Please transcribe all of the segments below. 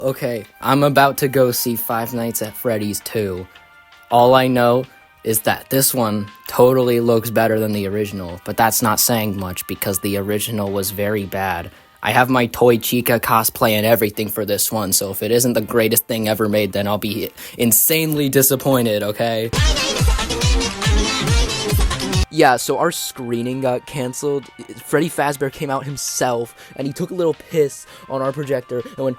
Okay, I'm about to go see Five Nights at Freddy's 2. All I know is that this one totally looks better than the original, but that's not saying much because the original was very bad. I have my Toy Chica cosplay and everything for this one, so if it isn't the greatest thing ever made, then I'll be insanely disappointed, okay? Yeah, so our screening got canceled. Freddy Fazbear came out himself, and he took a little piss on our projector and went,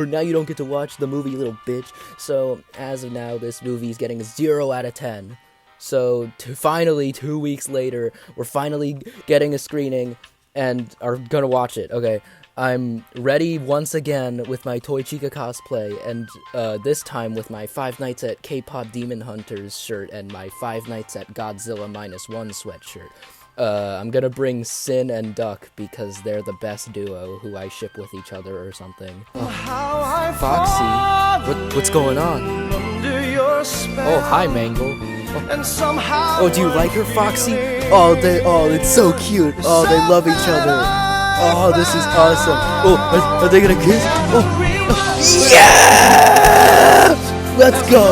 now you don't get to watch the movie, you little bitch. So, as of now, this movie's getting a 0 out of 10. So, finally, 2 weeks later, we're finally getting a screening and are gonna watch it. Okay, I'm ready once again with my Toy Chica cosplay, and this time with my Five Nights at K-Pop Demon Hunters shirt and my Five Nights at Godzilla -1 sweatshirt. I'm gonna bring Sin and Duck because they're the best duo who I ship with each other or something. Oh, Foxy, what's going on? Oh, hi, Mangle. Oh, do you like her, Foxy? Oh, it's so cute. Oh, they love each other. Oh, this is awesome. Oh, are they gonna kiss? Oh, yeah! Let's go.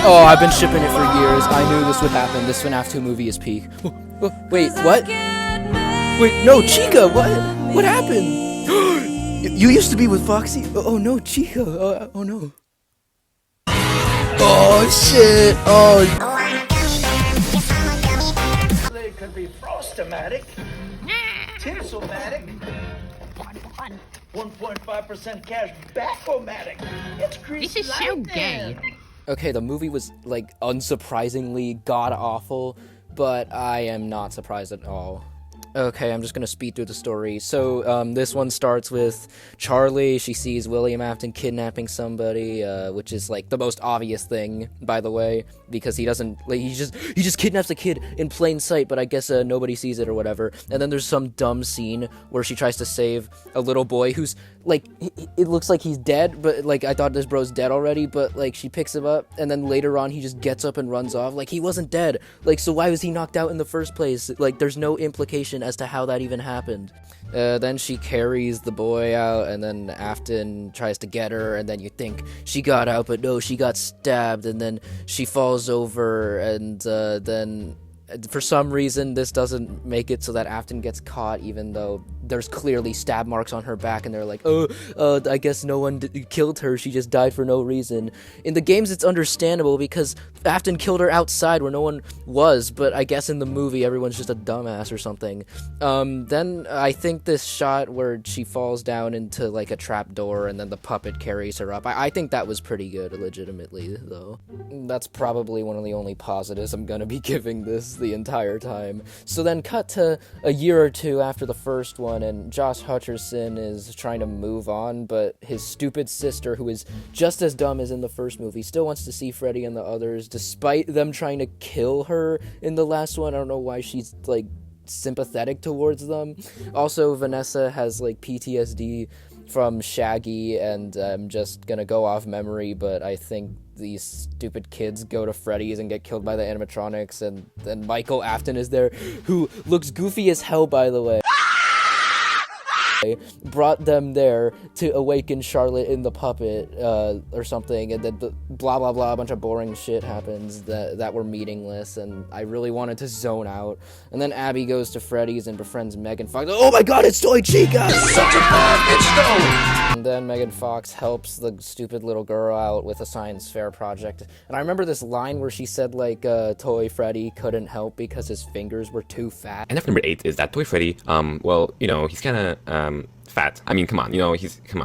Oh, I've been shipping it for years. I knew this would happen. This Fnaf 2 movie is peak. Wait, what? Wait, no, Chica, what happened? You used to be with Foxy? Oh no, Chica. Oh no. Oh shit. Oh. They could be frostomatic, tinsomatic, 1.5% cash back-o-matic. It's This is so gay. Okay, the movie was, like, unsurprisingly god-awful, but I am not surprised at all. Okay, I'm just gonna speed through the story. So, this one starts with Charlie. She sees William Afton kidnapping somebody, which is, like, the most obvious thing, by the way, because he doesn't, like, he just kidnaps a kid in plain sight, but I guess, nobody sees it or whatever. And then there's some dumb scene where she tries to save a little boy who's, like, it looks like he's dead, but, like, I thought this bro's dead already, but, like, she picks him up, and then later on he just gets up and runs off. Like, he wasn't dead. Like, so why was he knocked out in the first place? Like, there's no implication as to how that even happened. Then she carries the boy out, and then Afton tries to get her, and then you think she got out, but no, she got stabbed, and then she falls over, and then for some reason this doesn't make it so that Afton gets caught, even though there's clearly stab marks on her back, and they're like, I guess no one killed her, she just died for no reason. In the games it's understandable because Afton killed her outside where no one was, but I guess in the movie everyone's just a dumbass or something. Then I think this shot where she falls down into like a trap door and then the puppet carries her up, I think that was pretty good, legitimately, though. That's probably one of the only positives I'm gonna be giving this the entire time. So then cut to a year or two after the first one, and Josh Hutcherson is trying to move on, but his stupid sister, who is just as dumb as in the first movie, still wants to see Freddy and the others, despite them trying to kill her in the last one. I don't know why she's, like, sympathetic towards them. Also, Vanessa has, like, PTSD from Shaggy, and I'm just gonna go off memory, but I think these stupid kids go to Freddy's and get killed by the animatronics, and then Michael Afton is there, who looks goofy as hell, by the way. Brought them there to awaken Charlotte in the puppet, or something, and then blah blah blah, a bunch of boring shit happens that were meaningless, and I really wanted to zone out. And then Abby goes to Freddy's and befriends Megan Fox. Oh my god, it's Toy Chica! And then Megan Fox helps the stupid little girl out with a science fair project. And I remember this line where she said, like, Toy Freddy couldn't help because his fingers were too fat. And number 8 is that Toy Freddy, well, you know, he's kinda, fat. I mean, come on, you know,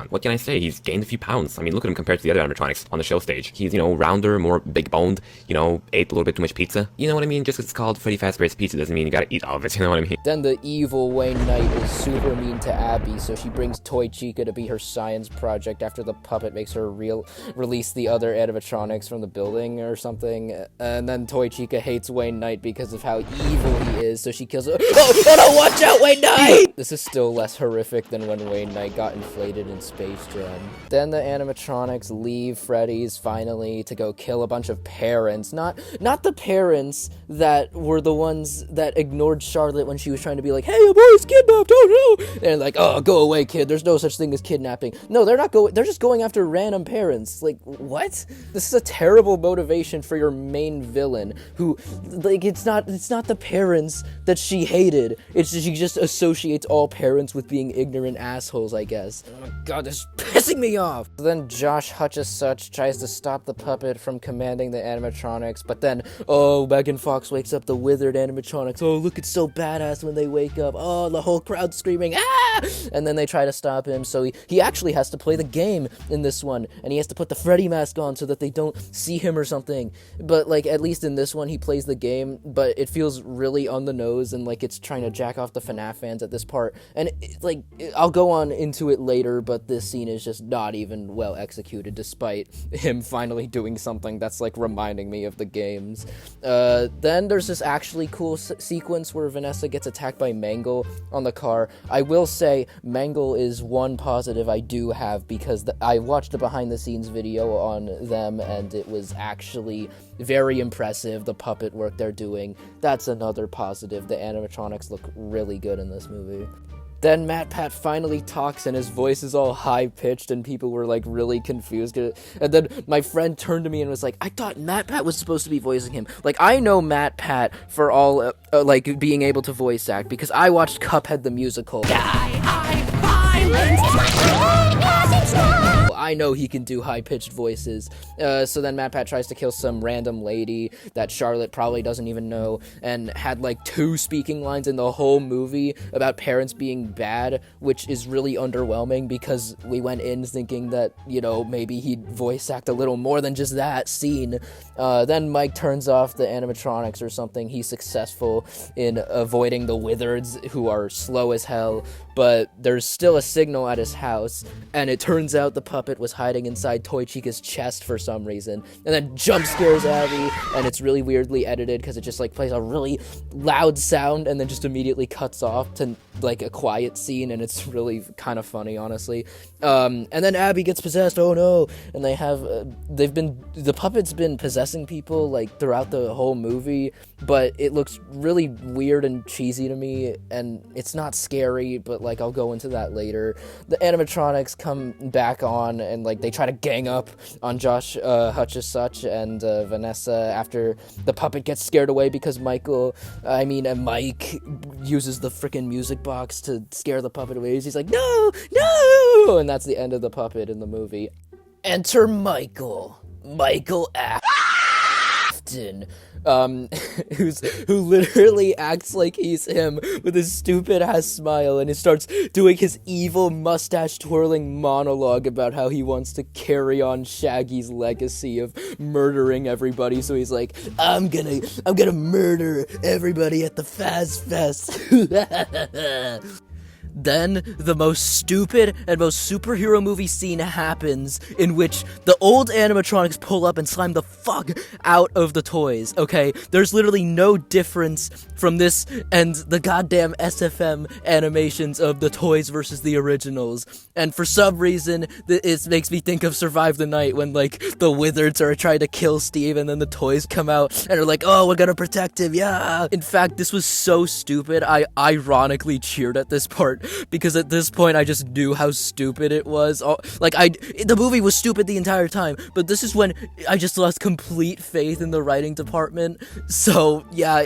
what can I say? He's gained a few pounds. I mean, look at him compared to the other animatronics on the show stage. He's, you know, rounder, more big-boned, you know, ate a little bit too much pizza. You know what I mean? Just 'cause it's called Freddy Fazbear's Pizza doesn't mean you gotta eat all of it, you know what I mean? Then the evil Wayne Knight is super mean to Abby, so she brings Toy Chica to be her science project after the puppet makes her release the other animatronics from the building or something. And then Toy Chica hates Wayne Knight because of how evil he is, so she kills him. Oh no, watch out, Wayne Knight! This is still less horrific than when when Wayne Knight got inflated in Space Jam. Then the animatronics leave Freddy's finally to go kill a bunch of parents. Not the parents that were the ones that ignored Charlotte when she was trying to be like, hey, your boy's kidnapped, oh no! And like, oh, go away, kid, there's no such thing as kidnapping. No, they're just going after random parents. Like, what? This is a terrible motivation for your main villain, who, like, it's not the parents that she hated. It's just, she just associates all parents with being ignorant assholes, I guess. Oh my god, this is pissing me off! Then Josh Hutchins tries to stop the puppet from commanding the animatronics, but then, oh, Megan Fox wakes up the withered animatronics. Oh, look, it's so badass when they wake up. Oh, the whole crowd screaming, ah! And then they try to stop him, so he actually has to play the game in this one, and he has to put the Freddy mask on so that they don't see him or something. But, like, at least in this one, he plays the game, but it feels really on the nose, and, like, it's trying to jack off the Fnaf fans at this part. And, like, I'll go on into it later, but this scene is just not even well executed, despite him finally doing something that's, like, reminding me of the games. Then there's this actually cool sequence where Vanessa gets attacked by Mangle on the car. I will say, Mangle is one positive I do have, because I watched a behind-the-scenes video on them, and it was actually very impressive, the puppet work they're doing. That's another positive. The animatronics look really good in this movie. Then Matt Pat finally talks, and his voice is all high-pitched, and people were, like, really confused. And then my friend turned to me and was like, I thought Matt Pat was supposed to be voicing him. Like, I know Matt Pat for all, like, being able to voice act, because I watched Cuphead the Musical. I know he can do high-pitched voices. So then Matt Pat tries to kill some random lady that Charlotte probably doesn't even know, and had like 2 speaking lines in the whole movie about parents being bad, which is really underwhelming, because we went in thinking that, you know, maybe he'd voice act a little more than just that scene. Then Mike turns off the animatronics or something. He's successful in avoiding the Wizards, who are slow as hell, but there's still a signal at his house, and it turns out the puppet was hiding inside Toy Chica's chest for some reason, and then jump scares Abby, and it's really weirdly edited, because it just, like, plays a really loud sound, and then just immediately cuts off to, like, a quiet scene, and it's really kind of funny, honestly. And then Abby gets possessed, oh no, and the puppet's been possessing people, like, throughout the whole movie, but it looks really weird and cheesy to me, and it's not scary, but, like, I'll go into that later. The animatronics come back on, and, like, they try to gang up on Josh Hutchins and Vanessa after the puppet gets scared away, because Mike uses the freaking music box to scare the puppet away. He's like, no, and that's the end of the puppet in the movie. Enter Michael Afton, who literally acts like he's him with his stupid ass smile, and he starts doing his evil mustache twirling monologue about how he wants to carry on Shaggy's legacy of murdering everybody. So he's like, I'm gonna murder everybody at the Faz Fest. Then, the most stupid and most superhero movie scene happens, in which the old animatronics pull up and slime the fuck out of the toys, okay? There's literally no difference from this and the goddamn SFM animations of the toys versus the originals. And for some reason, it makes me think of Survive the Night, when, like, the Wizards are trying to kill Steve, and then the toys come out and are like, oh, we're gonna protect him, yeah! In fact, this was so stupid, I ironically cheered at this part, because at this point I just knew how stupid it was. The movie was stupid the entire time, but this is when I just lost complete faith in the writing department. So yeah,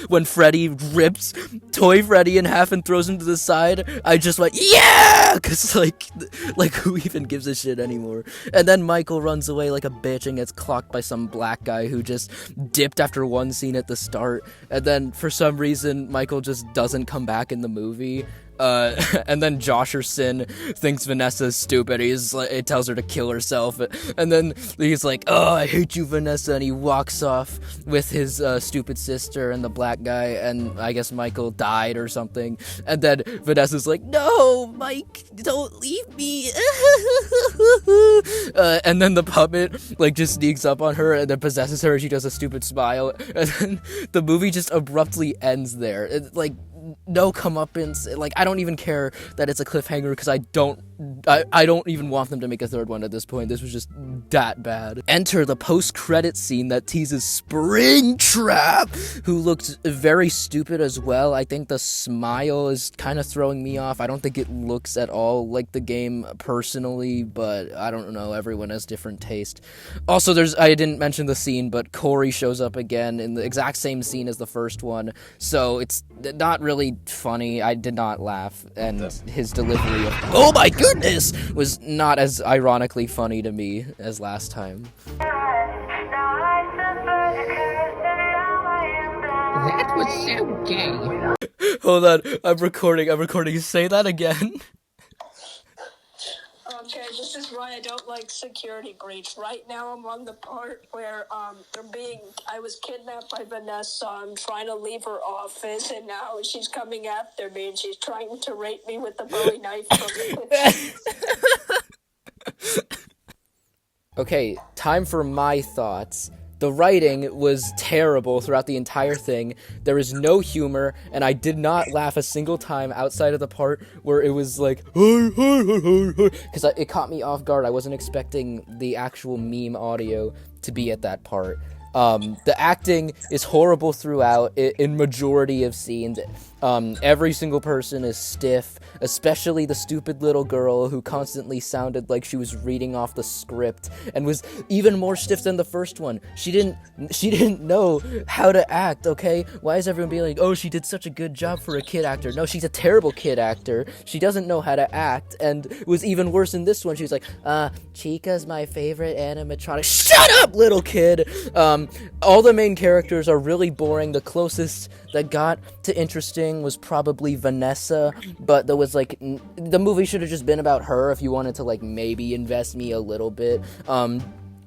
when Freddy rips Toy Freddy in half and throws him to the side, I just went, yeah! Cause like who even gives a shit anymore? And then Michael runs away like a bitch and gets clocked by some black guy who just dipped after one scene at the start, and then for some reason Michael just doesn't come back in the movie. And then Josherson thinks Vanessa's stupid. It tells her to kill herself, and then he's like, oh, I hate you, Vanessa, and he walks off with his stupid sister and the black guy, and I guess Michael died or something, and then Vanessa's like, no, Mike, don't leave me. And then the puppet, like, just sneaks up on her and then possesses her, and she does a stupid smile, and then the movie just abruptly ends there. no comeuppance. Like, I don't even care that it's a cliffhanger because I don't even want them to make a third one at this point. This was just that bad. Enter the post-credit scene that teases Springtrap, who looked very stupid as well. I think the smile is kind of throwing me off. I don't think it looks at all like the game personally, but I don't know. Everyone has different taste. Also, I didn't mention the scene, but Corey shows up again in the exact same scene as the first one, so it's not really funny. I did not laugh, and his delivery of "oh my goodness" was not as ironically funny to me as last time. That was so gay. Hold on, I'm recording. Say that again. Okay, this is why I don't like security breach. Right now I'm on the part where I was kidnapped by Vanessa. I'm trying to leave her office, and now she's coming after me, and she's trying to rape me with the Bowie knife from the kitchen. Okay, time for my thoughts. The writing was terrible throughout the entire thing. There is no humor, and I did not laugh a single time outside of the part where it was like, because it caught me off guard. I wasn't expecting the actual meme audio to be at that part. The acting is horrible throughout, in majority of scenes. Every single person is stiff, especially the stupid little girl who constantly sounded like she was reading off the script, and was even more stiff than the first one. She didn't know how to act, okay? Why is everyone being like, oh, she did such a good job for a kid actor? No, she's a terrible kid actor. She doesn't know how to act, and it was even worse in this one. She was like, Chica's my favorite animatronic. Shut up, little kid! All the main characters are really boring. The closest that got to interesting was probably Vanessa, but there was like, the movie should have just been about her if you wanted to like maybe invest me a little bit.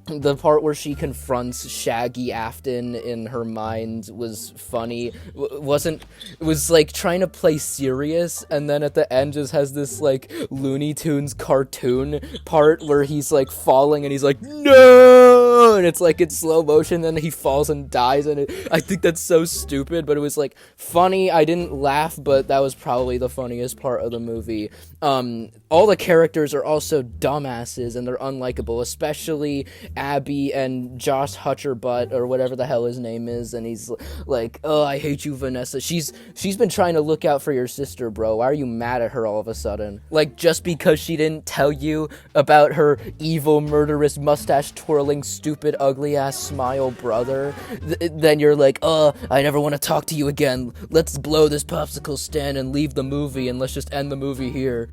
The part where she confronts Shaggy Afton in her mind was funny. It was like trying to play serious, and then at the end just has this like Looney Tunes cartoon part where he's like falling and he's like, no, and it's like in slow motion, then he falls and dies, and I think that's so stupid, but it was like funny. I didn't laugh, but that was probably the funniest part of the movie. All the characters are also dumbasses and they're unlikable, especially Abby and Josh Hutcherbutt, or whatever the hell his name is, and he's like, oh, I hate you, Vanessa. She's been trying to look out for your sister, bro. Why are you mad at her all of a sudden? Like, just because she didn't tell you about her evil, murderous, mustache-twirling, stupid, ugly-ass smile brother, then you're like, I never want to talk to you again. Let's blow this popsicle stand and leave the movie, and let's just end the movie here.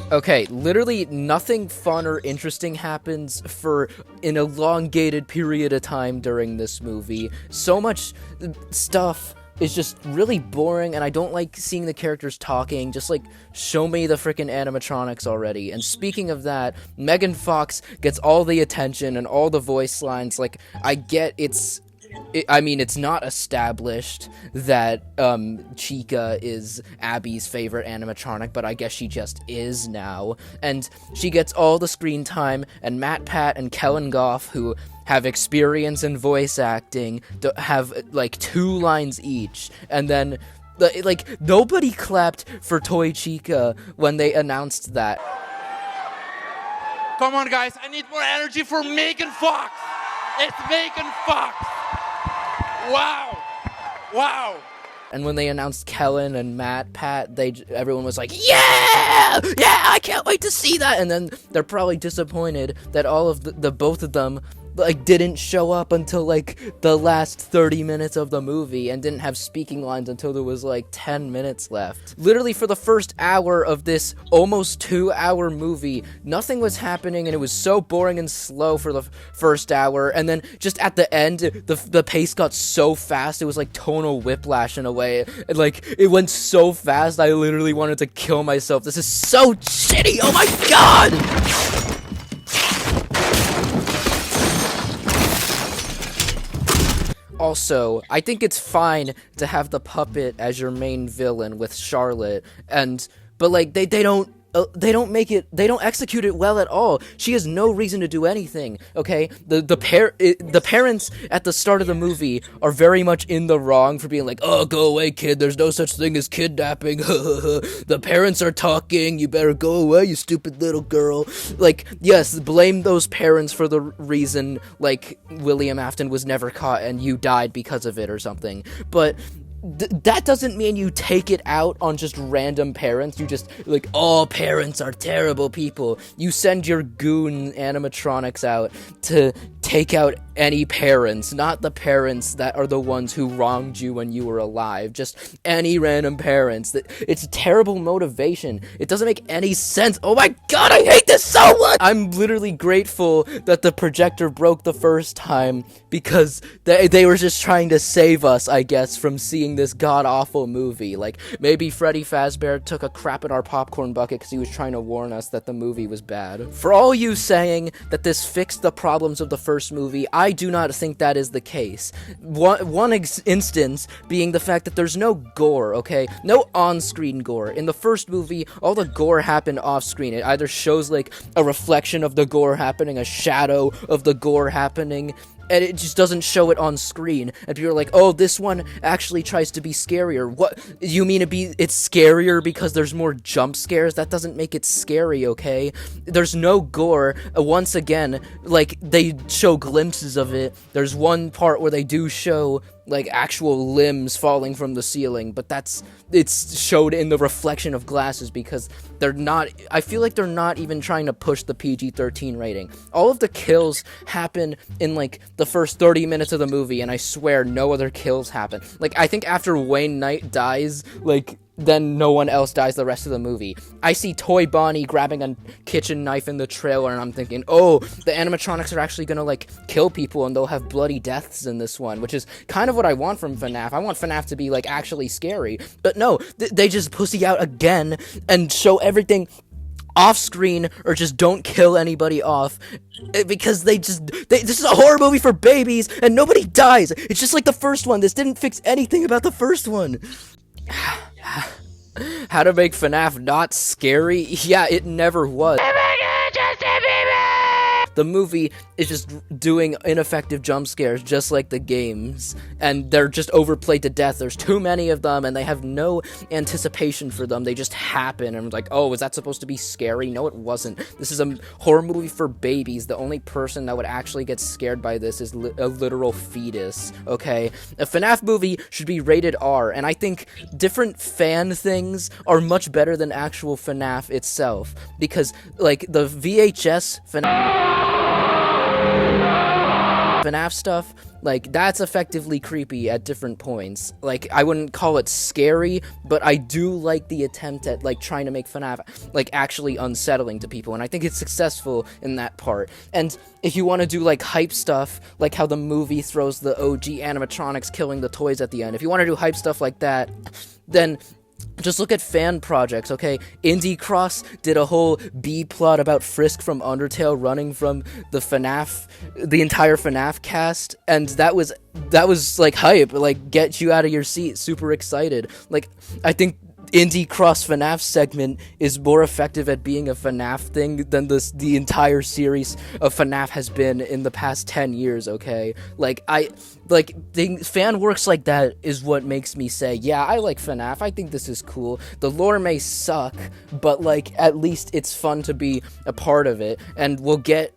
Okay, literally nothing fun or interesting happens for an elongated period of time during this movie. So much stuff is just really boring, and I don't like seeing the characters talking. Just like, show me the freaking animatronics already. And speaking of that, Megan Fox gets all the attention and all the voice lines. Like, I get it's not established that Chica is Abby's favorite animatronic, but I guess she just is now. And she gets all the screen time, and Matt Pat and Kellen Goff, who have experience in voice acting, have like 2 lines each. And then, like, nobody clapped for Toy Chica when they announced that. Come on, guys, I need more energy for Megan Fox. It's Megan Fox. Wow. And when they announced Kellen and Matt Pat, everyone was like, yeah, I can't wait to see that. And then they're probably disappointed that all of the both of them like didn't show up until like the last 30 minutes of the movie, and didn't have speaking lines until there was like 10 minutes left. Literally for the first hour of this almost 2-hour movie, nothing was happening, and it was so boring and slow for the first hour, and then just at the end, the pace got so fast, it was like tonal whiplash in a way. Like, it went so fast, I literally wanted to kill myself. This is so shitty, oh my god! Also, I think it's fine to have the puppet as your main villain with Charlotte, but like they don't they don't execute it well at all. She has no reason to do anything, okay? The parents at the start of the movie are very much in the wrong for being like, oh, go away, kid, there's no such thing as kidnapping, the parents are talking, you better go away, you stupid little girl. Like, yes, blame those parents for the reason, like, William Afton was never caught and you died because of it or something, but that doesn't mean you take it out on just random parents. You just, like, all parents are terrible people. You send your goon animatronics out to take out any parents, not the parents that are the ones who wronged you when you were alive. Just any random parents. It's terrible motivation. It doesn't make any sense. Oh my god, I hate this so much! I'm literally grateful that the projector broke the first time because they were just trying to save us, I guess, from seeing this god-awful movie. Like, maybe Freddy Fazbear took a crap in our popcorn bucket because he was trying to warn us that the movie was bad. For all you saying that this fixed the problems of the first movie, I do not think that is the case. One instance being the fact that there's no gore, okay? No on-screen gore. In the first movie, all the gore happened off-screen. It either shows, like, a reflection of the gore happening, a shadow of the gore happening, and it just doesn't show it on screen. And people are like, oh, this one actually tries to be scarier. What? You mean it's scarier because there's more jump scares? That doesn't make it scary, okay? There's no gore. Once again, like, they show glimpses of it. There's one part where they do show, like, actual limbs falling from the ceiling, but it's showed in the reflection of glasses because I feel like they're not even trying to push the PG-13 rating. All of the kills happen in, like, the first 30 minutes of the movie, and I swear no other kills happen. Like, I think after Wayne Knight dies, like, then no one else dies the rest of the movie. I see Toy Bonnie grabbing a kitchen knife in the trailer, and I'm thinking, oh, the animatronics are actually gonna, like, kill people, and they'll have bloody deaths in this one, which is kind of what I want from FNAF. I want FNAF to be, like, actually scary. But no, they just pussy out again and show everything off screen or just don't kill anybody off because this is a horror movie for babies and nobody dies. It's just like the first one. This didn't fix anything about the first one. How to make FNAF not scary? Yeah, it never was. The movie is just doing ineffective jump scares just like the games, and they're just overplayed to death. There's too many of them, and they have no anticipation for them. They just happen, and I'm like, oh, was that supposed to be scary? No, it wasn't. This is a horror movie for babies. The only person that would actually get scared by this is a literal fetus, okay? A FNAF movie should be rated R, and I think different fan things are much better than actual FNAF itself, because, like, the VHS FNAF stuff, like, that's effectively creepy at different points. Like, I wouldn't call it scary, but I do like the attempt at, like, trying to make FNAF, like, actually unsettling to people, and I think it's successful in that part. And if you want to do, like, hype stuff, like how the movie throws the OG animatronics killing the toys at the end, if you want to do hype stuff like that, then just look at fan projects, okay? Indie Cross did a whole B-plot about Frisk from Undertale running from the entire FNAF cast, and that was, like, hype, like, get you out of your seat, super excited. Like, I think Indie Cross FNAF segment is more effective at being a FNAF thing than the entire series of FNAF has been in the past 10 years, okay? Fan works like that is what makes me say, yeah, I like FNAF, I think this is cool. The lore may suck, but, like, at least it's fun to be a part of it, and we'll get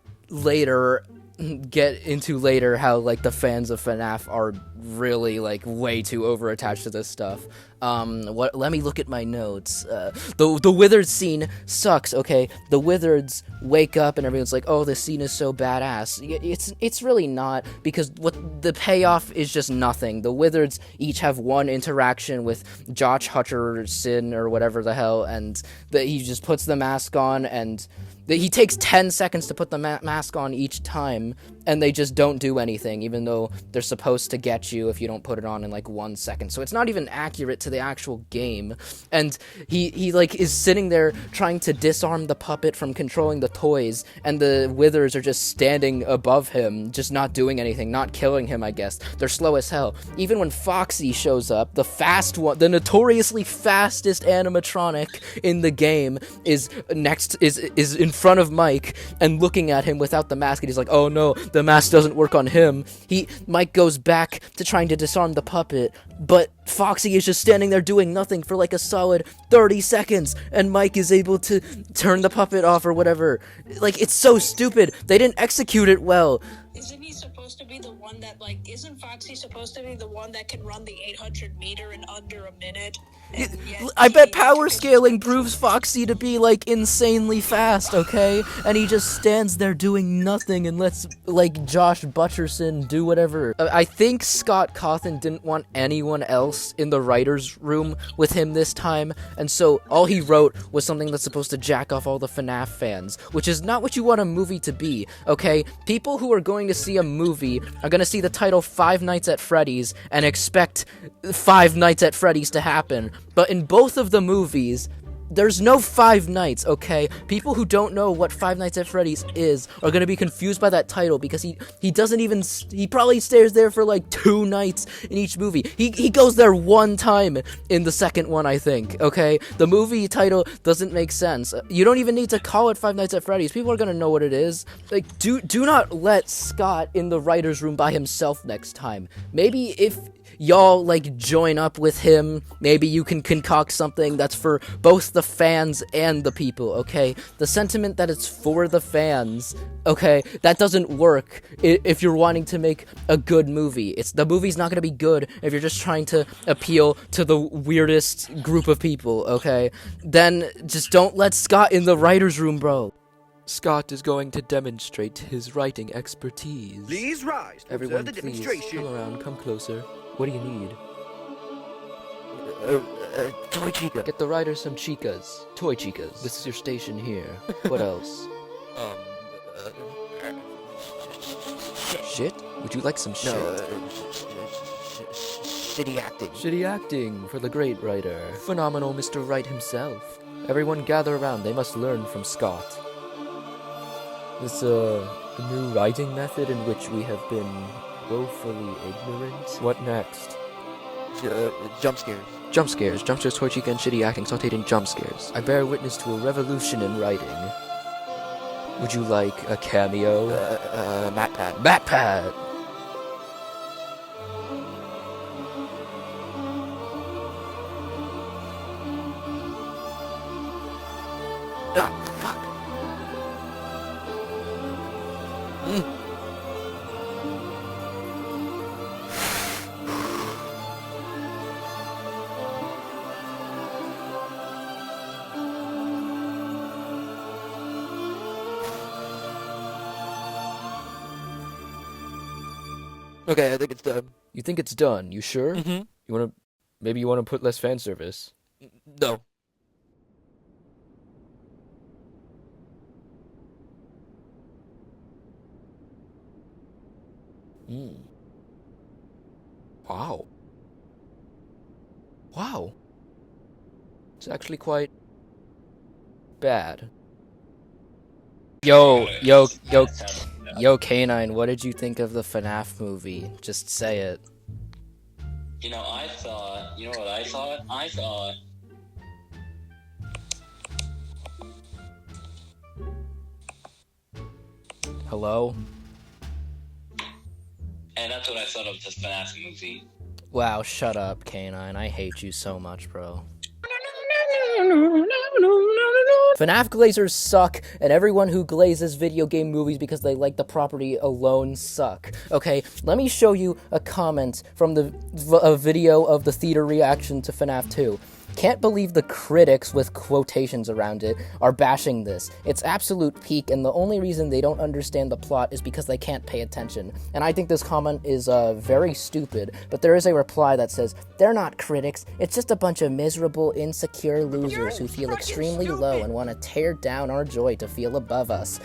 into later how, like, the fans of FNAF are really, like, way too over-attached to this stuff. Let me look at my notes. The Wizards scene sucks, okay? The Wizards wake up and everyone's like, oh, this scene is so badass. It's really not, because what the payoff is just nothing. The Wizards each have one interaction with Josh Hutcherson or whatever the hell, and he just puts the mask on, and He takes 10 seconds to put the mask on each time, and they just don't do anything, even though they're supposed to get you if you don't put it on in, like, 1 second. So it's not even accurate to the actual game. And he like, is sitting there trying to disarm the puppet from controlling the toys, and the withers are just standing above him, just not doing anything, not killing him, I guess. They're slow as hell. Even when Foxy shows up, the fast one, the notoriously fastest animatronic in the game, is in front of Mike and looking at him without the mask, and he's like, oh no, the mask doesn't work on him. Mike goes back to trying to disarm the puppet, but Foxy is just standing there doing nothing for like a solid 30 seconds, and Mike is able to turn the puppet off or whatever. Like, it's so stupid. They didn't execute it well. Isn't he supposed to be the one that, like, isn't Foxy supposed to be the one that can run the 800 meter in under a minute? I bet power scaling proves Foxy to be, like, insanely fast, okay? And he just stands there doing nothing and lets, like, Josh Butcherson do whatever. I think Scott Cawthon didn't want anyone else in the writer's room with him this time, and so all he wrote was something that's supposed to jack off all the FNAF fans, which is not what you want a movie to be, okay? People who are going to see a movie are going to see the title Five Nights at Freddy's and expect Five Nights at Freddy's to happen. But in both of the movies, there's no Five Nights, okay? People who don't know what Five Nights at Freddy's is are gonna be confused by that title because he doesn't even, he probably stays there for like 2 nights in each movie. He goes there 1 time in the second one, I think, okay? The movie title doesn't make sense. You don't even need to call it Five Nights at Freddy's. People are gonna know what it is. Like, do not let Scott in the writer's room by himself next time. Maybe if y'all, like, join up with him, maybe you can concoct something that's for both the fans and the people, okay? The sentiment that it's for the fans, okay, that doesn't work if you're wanting to make a good movie. The movie's not gonna be good if you're just trying to appeal to the weirdest group of people, okay? Then just don't let Scott in the writer's room, bro. Scott is going to demonstrate his writing expertise. Please rise to Everyone, observe the please, demonstration. come around, come closer. What do you need? Toy Chica. Get the writer some chicas. Toy chicas. This is your station here. What else? Shit? Would you like some shit? No, shitty acting. Shitty acting for the great writer. Phenomenal Mr. Wright himself. Everyone gather around. They must learn from Scott. This, a new writing method in which we have been woefully ignorant. What next? Jump scares. Jump scares, Toy Chica, and shitty acting sauteed in jump scares. I bear witness to a revolution in writing. Would you like a cameo? MatPat. MatPat! Ah, fuck. Okay, I think it's done. You think it's done? You sure? Mm-hmm. Maybe you wanna put less fan service? No. Wow. Wow. It's actually quite bad. Yo, K9, what did you think of the FNAF movie? Just say it. You know what I thought? I thought Hello? and that's what I thought of the FNAF movie. Wow, shut up, K9. I hate you so much, bro. FNAF glazers suck, and everyone who glazes video game movies because they like the property alone suck. Okay, let me show you a comment from a video of the theater reaction to FNAF 2. Can't believe the critics, with quotations around it, are bashing this. It's absolute peak, and the only reason they don't understand the plot is because they can't pay attention. And I think this comment is very stupid, but there is a reply that says, they're not critics, it's just a bunch of miserable, insecure losers who feel extremely low and want to tear down our joy to feel above us.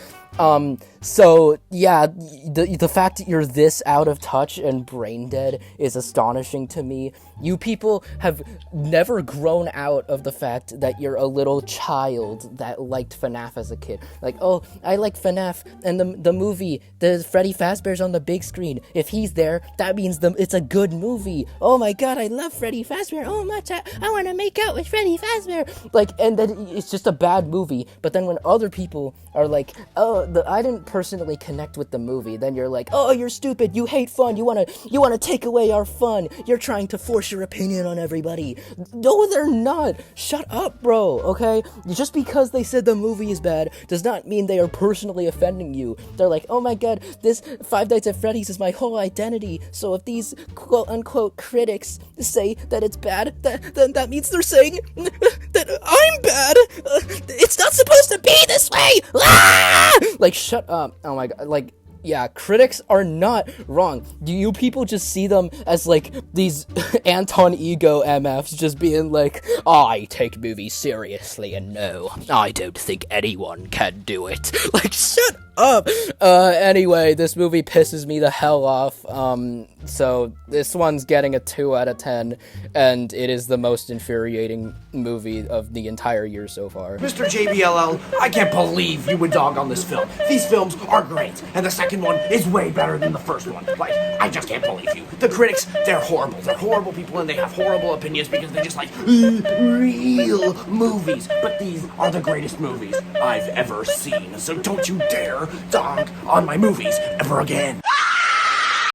So, yeah, the fact that you're this out of touch and brain dead is astonishing to me. You people have never grown out of the fact that you're a little child that liked Fnaf as a kid. Like, oh, I like Fnaf, and the movie, the Freddy Fazbear's on the big screen. If he's there, that means it's a good movie. Oh my god, I love Freddy Fazbear. Oh much, I want to make out with Freddy Fazbear. Like, and then it's just a bad movie. But then when other people are like, oh, I didn't personally connect with the movie, then you're like, oh, you're stupid, you hate fun, you wanna take away our fun, you're trying to force your opinion on everybody. No, they're not. Shut up, bro, okay? Just because they said the movie is bad does not mean they are personally offending you. They're like, oh my god, this Five Nights at Freddy's is my whole identity, so if these quote-unquote critics say that it's bad, then that means they're saying that I'm bad. It's not supposed to be this way. Ah! Like, shut up. Oh my god. Like, yeah, critics are not wrong. Do you people just see them as, like, these Anton Ego MFs just being like, I take movies seriously, and no, I don't think anyone can do it. Like, shut up. Anyway, this movie pisses me the hell off. So this one's getting a 2 out of 10, and it is the most infuriating movie of the entire year so far. Mr. JBLL, I can't believe you would dog on this film. These films are great, and the second one is way better than the first one. Like, I just can't believe you. The critics, they're horrible. They're horrible people, and they have horrible opinions because they just like real movies. But these are the greatest movies I've ever seen, so don't you dare dog on my movies ever again.